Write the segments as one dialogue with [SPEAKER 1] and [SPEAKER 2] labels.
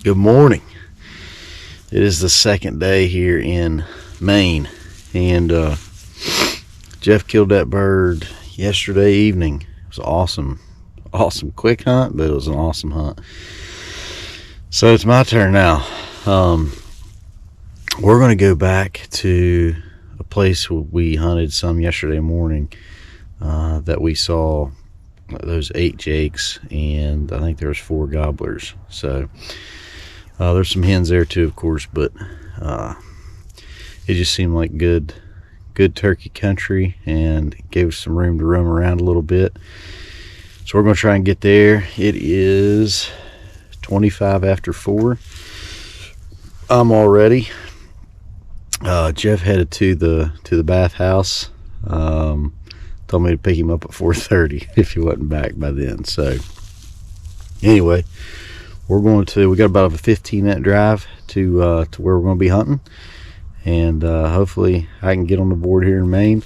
[SPEAKER 1] Good morning. It is the second day here in Maine, and Jeff killed that bird yesterday evening. It was awesome quick hunt, but it was an awesome hunt. So it's my turn now. We're going to go back to a place where we hunted some yesterday morning that we saw those 8 jakes, and I think there was 4 gobblers. So there's some hens there too, of course, but it just seemed like good turkey country and gave us some room to roam around a little bit. So we're going to try and get there. It is 25 after 4. I'm all ready. Jeff headed to the bathhouse. Told me to pick him up at 4:30 if he wasn't back by then. So anyway, we got about a 15-minute drive to where we're going to be hunting, and hopefully I can get on the board here in Maine,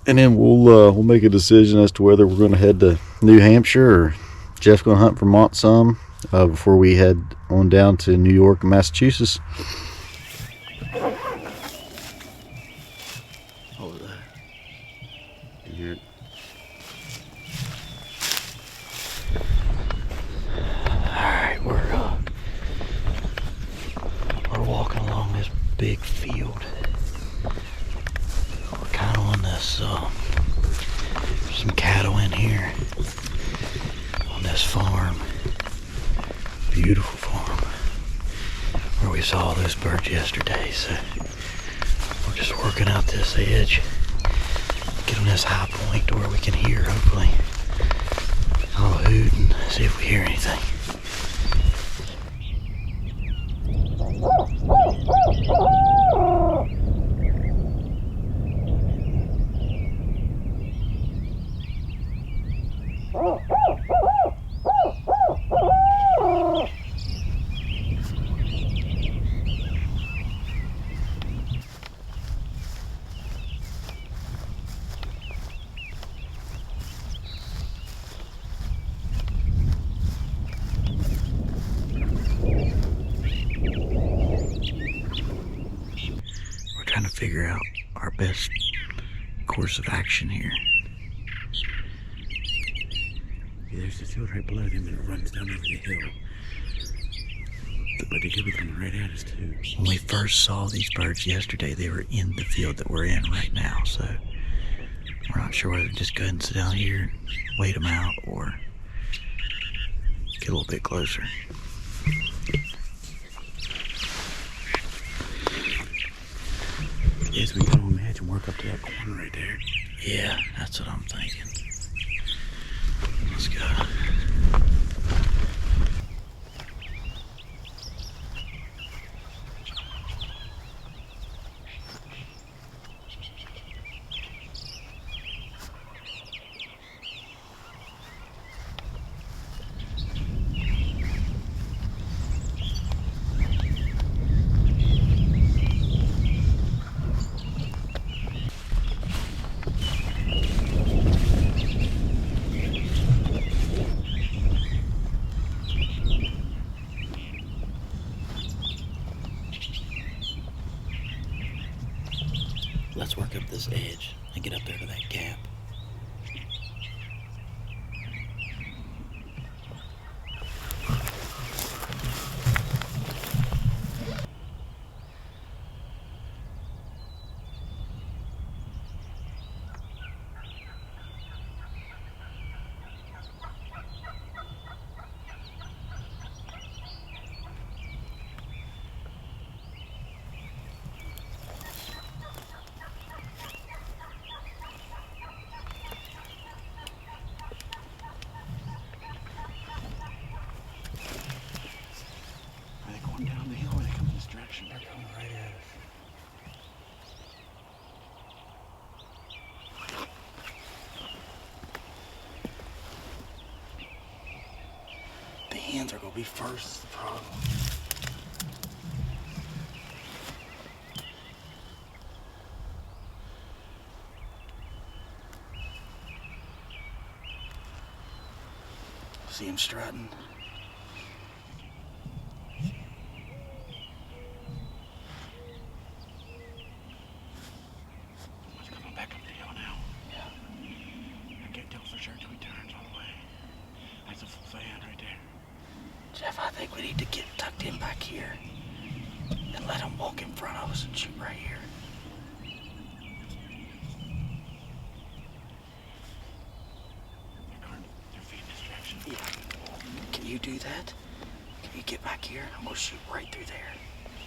[SPEAKER 1] and then we'll make a decision as to whether we're going to head to New Hampshire or Jeff's going to hunt Vermont some before we head on down to New York and Massachusetts. Over there. You hear it? Alright, we're walking along this big field. We're kind of on this, some cattle in here on this farm. Beautiful farm where we saw those birds yesterday. So we're just working out this edge, get on this high point to where we can hear, hopefully. I'll hoot and see if we hear anything. Trying to figure out our best course of action here.
[SPEAKER 2] Yeah, there's the field right below them and it runs down over the hill. But they could be coming right at us too.
[SPEAKER 1] When we first saw these birds yesterday, they were in the field that we're in right now, so we're not sure whether to just go ahead and sit down here and wait them out or get a little bit closer.
[SPEAKER 2] Yes, we go on the edge and work up to that corner right there.
[SPEAKER 1] Yeah, that's what I'm thinking. Let's go. Let's work up this edge and get up there to that gap.
[SPEAKER 2] Down the hill when they come in this direction. They're coming right at us. The hens are going to be first, is the problem. See him strutting. think we need to get tucked in back here and let them walk in front of us and shoot right here.
[SPEAKER 3] They're feeding distraction.
[SPEAKER 2] Yeah. Can you do that? Can you get back here? I'm gonna shoot right through there.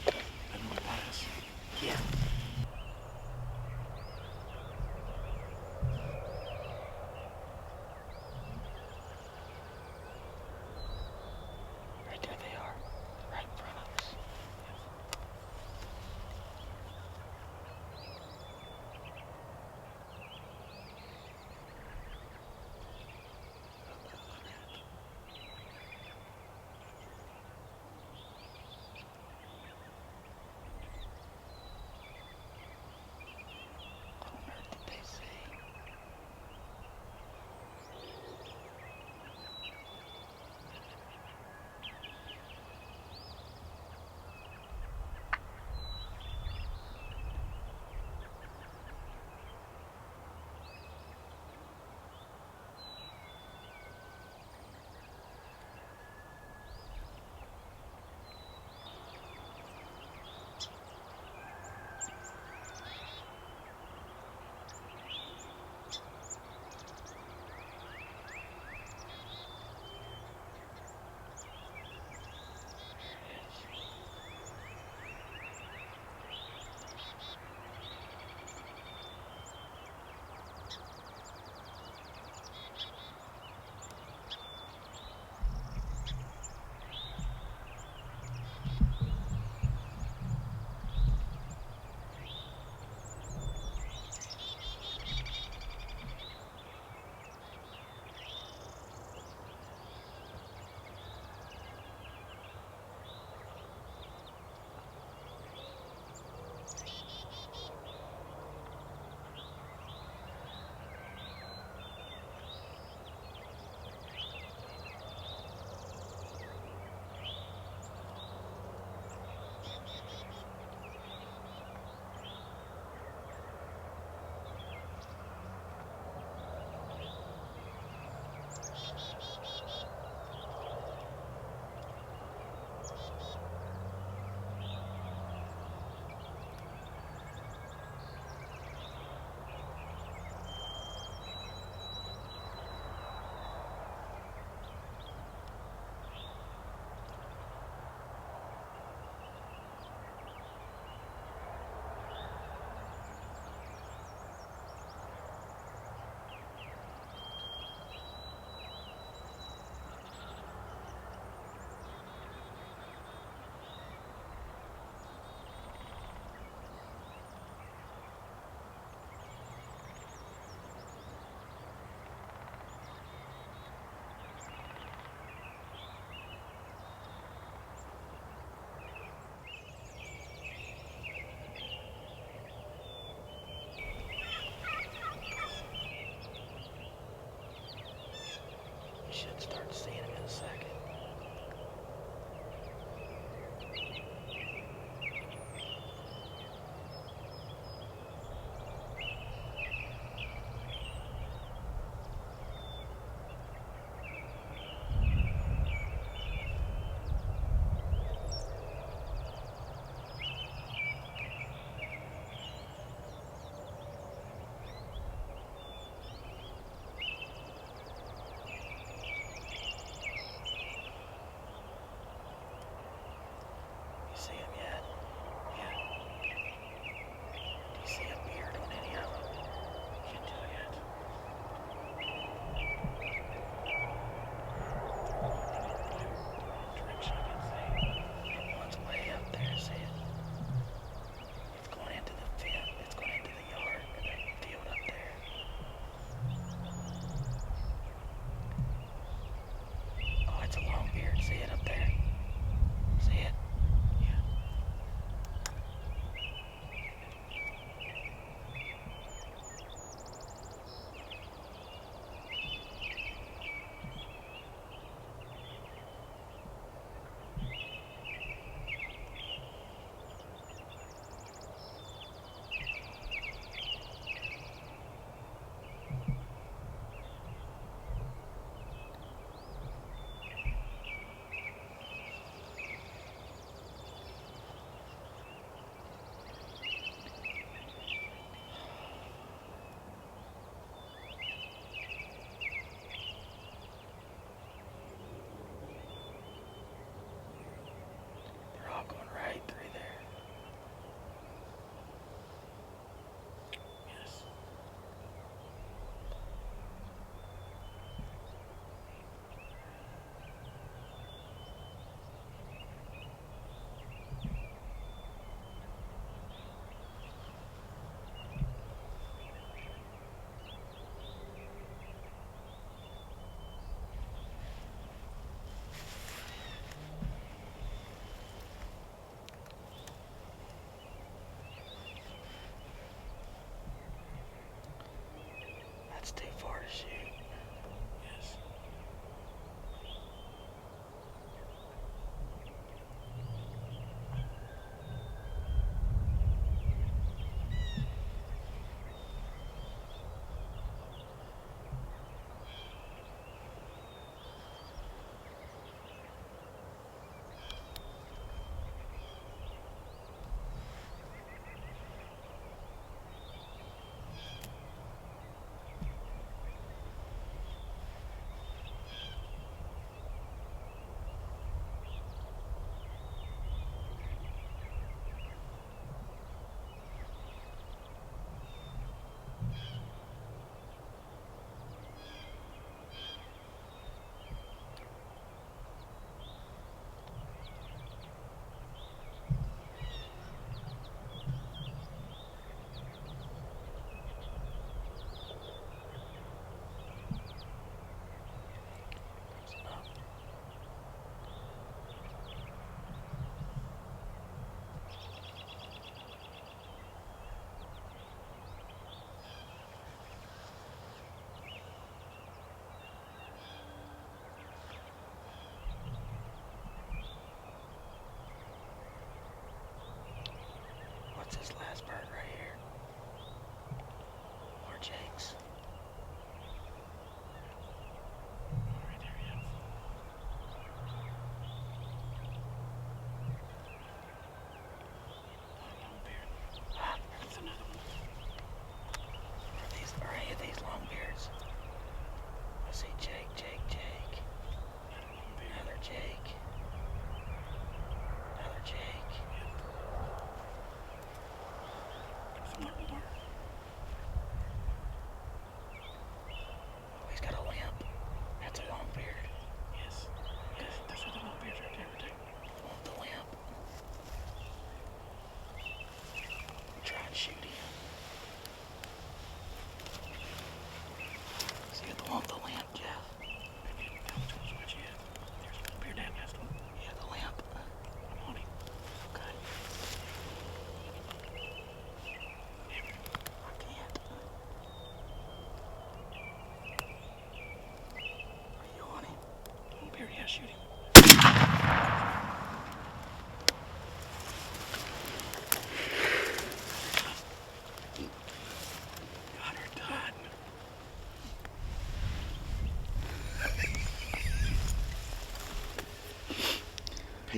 [SPEAKER 3] Then we pass.
[SPEAKER 2] Yeah. Right there they are. Right in front of us. What on earth did they say? Should start seeing him in a second.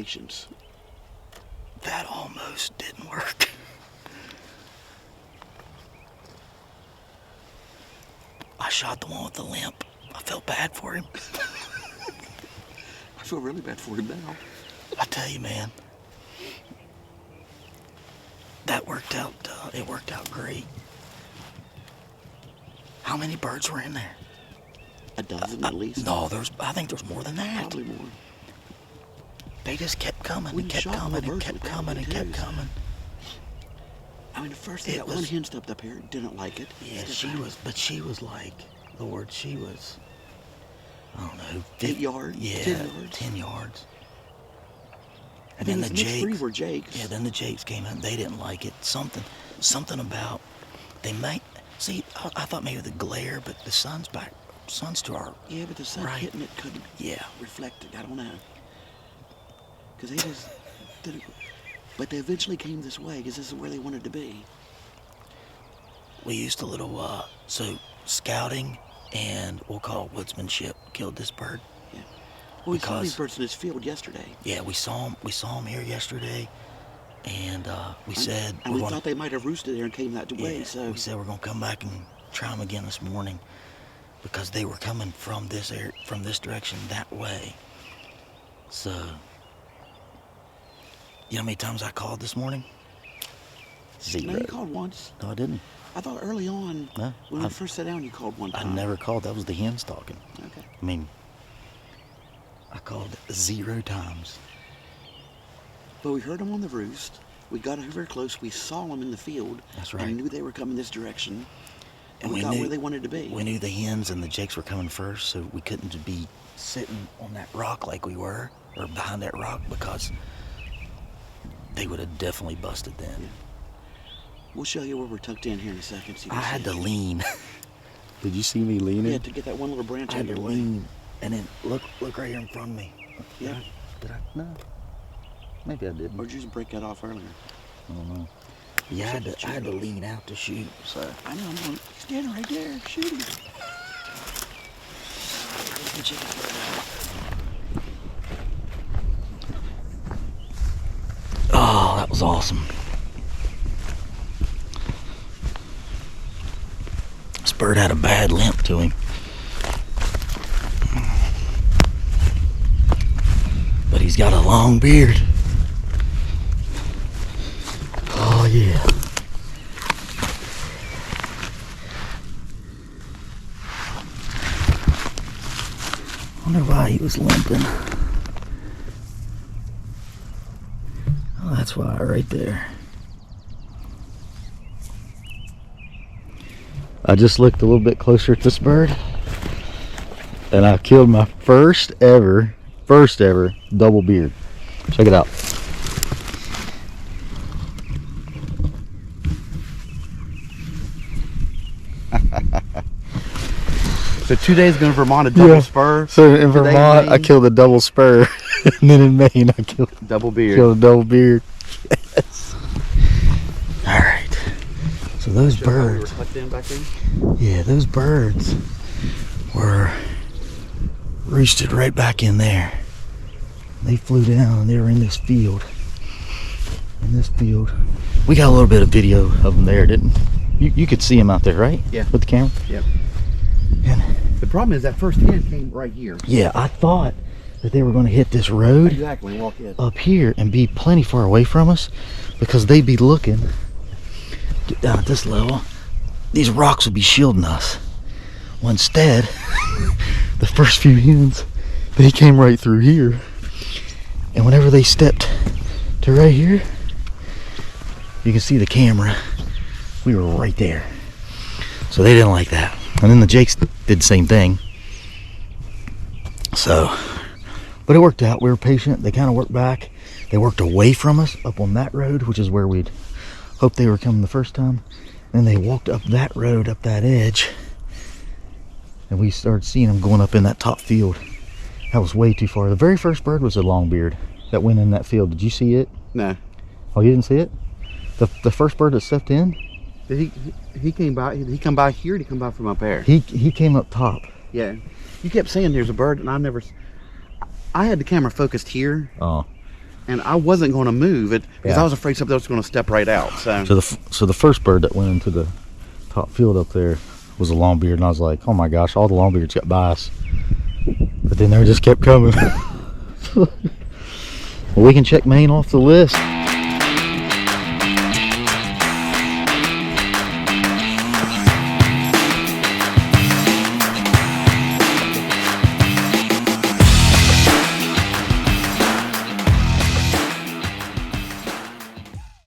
[SPEAKER 4] patience.
[SPEAKER 2] That almost didn't work. I shot the one with the limp. I felt bad for him.
[SPEAKER 4] I feel really bad for him now.
[SPEAKER 2] I tell you, man, that worked out. It worked out great. How many birds were in there?
[SPEAKER 4] A dozen at least.
[SPEAKER 2] No, I think there's more than that.
[SPEAKER 4] Probably more.
[SPEAKER 2] They just kept coming
[SPEAKER 4] We
[SPEAKER 2] and kept
[SPEAKER 4] shot
[SPEAKER 2] coming
[SPEAKER 4] more
[SPEAKER 2] and
[SPEAKER 4] birds
[SPEAKER 2] kept
[SPEAKER 4] with that
[SPEAKER 2] coming and
[SPEAKER 4] one,
[SPEAKER 2] kept
[SPEAKER 4] too.
[SPEAKER 2] coming.
[SPEAKER 4] I mean, at first they
[SPEAKER 2] It
[SPEAKER 4] got
[SPEAKER 2] was-
[SPEAKER 4] one hen stepped up here, didn't like it.
[SPEAKER 2] Yeah,
[SPEAKER 4] Stepped
[SPEAKER 2] she was like, Lord, she was, I don't know,
[SPEAKER 4] 8 yards,
[SPEAKER 2] yeah,
[SPEAKER 4] 10 yards.
[SPEAKER 2] 10 yards.
[SPEAKER 4] I
[SPEAKER 2] And
[SPEAKER 4] mean,
[SPEAKER 2] then the
[SPEAKER 4] the next 3
[SPEAKER 2] jakes,
[SPEAKER 4] were jakes.
[SPEAKER 2] yeah, then the jakes came in. They didn't like it. Something about, they might, see, I thought maybe the glare, but the sun's to our,
[SPEAKER 4] Yeah, but the sun
[SPEAKER 2] Right.
[SPEAKER 4] hitting it couldn't
[SPEAKER 2] yeah.
[SPEAKER 4] reflect it. I don't know. Because they just didn't. But they eventually came this way because this is where they wanted to be.
[SPEAKER 2] We used a little, so scouting and we'll call it woodsmanship killed this bird.
[SPEAKER 4] Yeah. Well, we saw these
[SPEAKER 2] Because-
[SPEAKER 4] birds in this field yesterday.
[SPEAKER 2] Yeah, we saw them here yesterday, and we said
[SPEAKER 4] And
[SPEAKER 2] we're
[SPEAKER 4] we
[SPEAKER 2] gonna,
[SPEAKER 4] thought they might have roosted there and came that way.
[SPEAKER 2] yeah,
[SPEAKER 4] So
[SPEAKER 2] we said we're gonna come back and try them again this morning because they were coming from this direction that way. So, you know how many times I called this morning? Zero.
[SPEAKER 4] no, you called once.
[SPEAKER 2] No, I didn't.
[SPEAKER 4] I thought early on
[SPEAKER 2] No,
[SPEAKER 4] when we
[SPEAKER 2] I-
[SPEAKER 4] first sat down, you called one
[SPEAKER 2] I
[SPEAKER 4] time.
[SPEAKER 2] never called. That was the hens talking.
[SPEAKER 4] Okay.
[SPEAKER 2] I mean, I called 0 times.
[SPEAKER 4] But we heard them on the roost. We got very close. We saw them in the field.
[SPEAKER 2] That's right.
[SPEAKER 4] And knew they were coming this direction. And we
[SPEAKER 2] we
[SPEAKER 4] got
[SPEAKER 2] knew-
[SPEAKER 4] where they wanted to be.
[SPEAKER 2] We knew the hens and the jakes were coming first, so we couldn't be sitting on that rock like we were, or behind that rock, because they would have definitely busted then.
[SPEAKER 4] Yeah. We'll show you where we're tucked in here in a second. So you
[SPEAKER 2] I
[SPEAKER 4] can
[SPEAKER 2] had
[SPEAKER 4] see.
[SPEAKER 2] to lean.
[SPEAKER 1] Did you see me leaning?
[SPEAKER 4] Yeah, to get that one little branch
[SPEAKER 2] I
[SPEAKER 4] out
[SPEAKER 2] had
[SPEAKER 4] of
[SPEAKER 2] to
[SPEAKER 4] your way.
[SPEAKER 2] lean, and then look right here in front of me.
[SPEAKER 4] Yeah.
[SPEAKER 2] Did I? No. Maybe I didn't.
[SPEAKER 4] Or did you just break that off earlier?
[SPEAKER 2] I don't know. Yeah, I had to lean out to shoot. So
[SPEAKER 4] I know, I'm going, standing right there, shooting.
[SPEAKER 2] oh, that was awesome. This bird had a bad limp to him. But he's got a long beard. Oh, yeah. I wonder why he was limping. Oh, that's why, right there.
[SPEAKER 1] I just looked a little bit closer at this bird, and I killed my first ever double beard. Check it out.
[SPEAKER 4] So 2 days ago in Vermont, a double spur,
[SPEAKER 1] So in
[SPEAKER 4] Today in
[SPEAKER 1] Vermont, I
[SPEAKER 4] Maine.
[SPEAKER 1] killed a double spur, and then in Maine, I killed
[SPEAKER 4] double beard.
[SPEAKER 1] a double beard.
[SPEAKER 2] All right. So those birds, yeah, those birds were roosted right back in there. They flew down and they were in this field. We got a little bit of video of them there, didn't we?
[SPEAKER 1] You could see him out there, right?
[SPEAKER 4] Yeah.
[SPEAKER 1] With the camera?
[SPEAKER 4] Yep.
[SPEAKER 2] And
[SPEAKER 4] The problem is that first hen came right here.
[SPEAKER 2] yeah, I thought that they were going to hit this road
[SPEAKER 4] Exactly, walk in.
[SPEAKER 2] up here and be plenty far away from us, because they'd be looking down at this level. These rocks would be shielding us. Well, instead, the first few hens, they came right through here. And whenever they stepped to right here, you can see the camera. We were right there. So they didn't like that. And then the jakes did the same thing. So, but it worked out. We were patient. They kind of worked back. They worked away from us up on that road, which is where we'd hoped they were coming the first time. Then they walked up that road, up that edge, and we started seeing them going up in that top field. That was way too far. The very first bird was a longbeard that went in that field. Did you see it?
[SPEAKER 4] No.
[SPEAKER 2] Oh, you didn't see it? The first bird that stepped in,
[SPEAKER 4] He came by, he come by here, or did he come by from up there?
[SPEAKER 2] he came up top.
[SPEAKER 4] Yeah. You kept saying there's a bird, and I had the camera focused here,
[SPEAKER 2] Oh,
[SPEAKER 4] and I wasn't going to move it because
[SPEAKER 2] Yeah.
[SPEAKER 4] I was afraid something else was going to step right out.
[SPEAKER 2] So the first bird that went into the top field up there was a longbeard, and I was like, oh my gosh, all the longbeards got by us. But then they just kept coming. Well, we can check Maine off the list.